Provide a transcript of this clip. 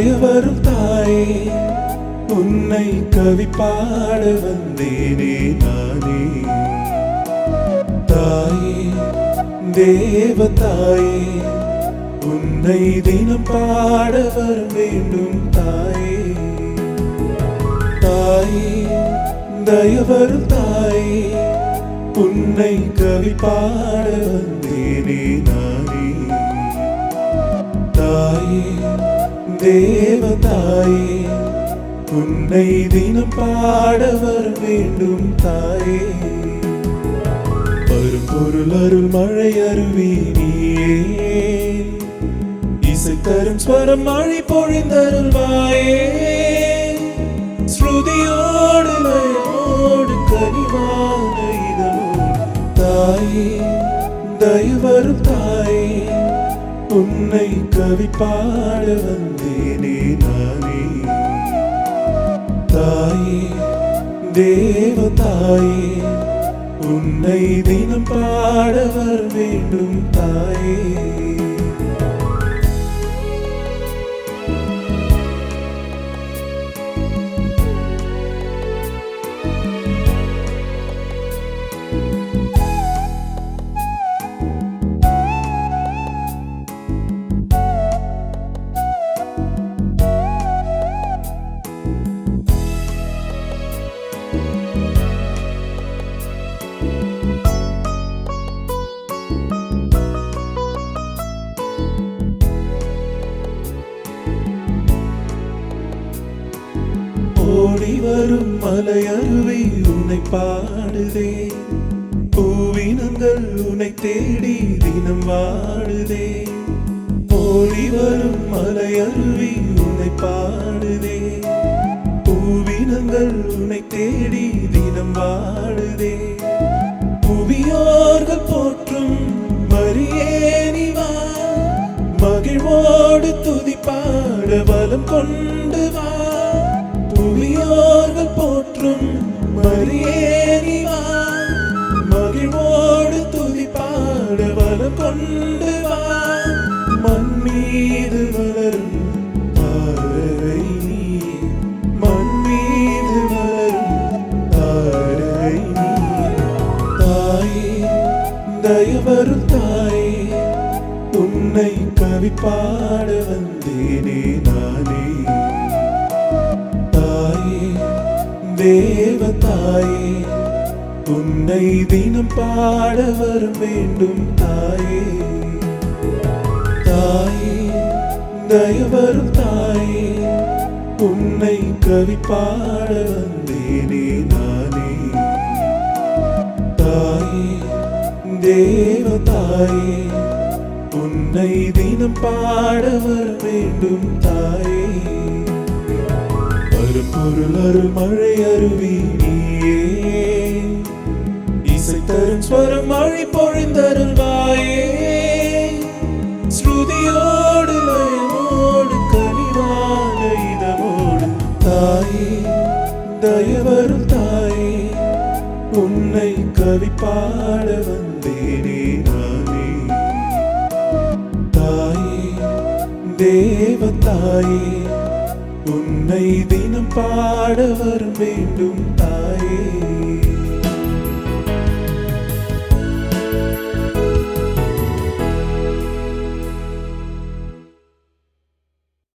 தயவரும் தாயே உன்னை கவி பாட வந்தேனே நானே. தாயே தேவ தாயே உன்னை தினம் பாட வர வேண்டும் தாயே. தாயே தயவரும் தாயே உன்னை கவி பாட வந்தேனே நானே. தாயே தேவ தாயே உன்னை தினம் பாட வர வேண்டும் தாயே. பரும்பொருள் அருள் மழை அருவி நீயே, இசை தரும் ஸ்வரம் மழை பொழிந்தருள்வாயே. ஸ்ருதியோடு லயோடு கனிவான இதமோடு தாயே தயவரும் தாயே உன்னை கவி பாட வந்தேனே நானே. தாயே தேவ தாயே உன்னை தினம் பாட வர வேண்டும் தாயே. ஓடி வரும் மலை அருவி உன்னை பாடுதே, பூவினங்கள் உன்னை தேடி தினம் வாடுதே. ஓடி வரும் மலை அருவி உன்னை பாடுதே, பூவினங்கள் உன்னை தேடி தினம் வாடுதே. புவியோர்கள் போற்றும் மரியே நீ வா, மகிழ்வோடு துதி பாட பலம் கொண்டு வா. புவியோர்கள் போற்றும் மரியே நீ வா, மகிழ்வோடு துதி பாட பலம் கொண்டு வா. மண் மீது வளரும் தாரை நீ, மண் மீது வளரும் தாரை நீ. தாயே தயவரும் தாயே உன்னை கவி பாட வந்தேனே நானே. தாயே தேவ தாயே உன்னை தினம் பாட வர வேண்டும் தாயே. தாயே தயவரும் தாயே உன்னை கவி பாட வந்தேனே நானே. தாயே தேவ தாயே உன்னை தினம் பாட வர வேண்டும் தாயே. பரும்பொருள் அருள் மழை அருவி நீயே, இசை தரும் ஸ்வரம் மழை பொழிந்தருள்வாயே. ஸ்ருதியோடு லயோடு கனிவான இதமோடு தாயே தயவரும் தாயே உன்னை கவி பாட வந்தேனே நானே. தாயே தேவ தாயே உன்னை தினம் பாட வர வேண்டும் தாயே.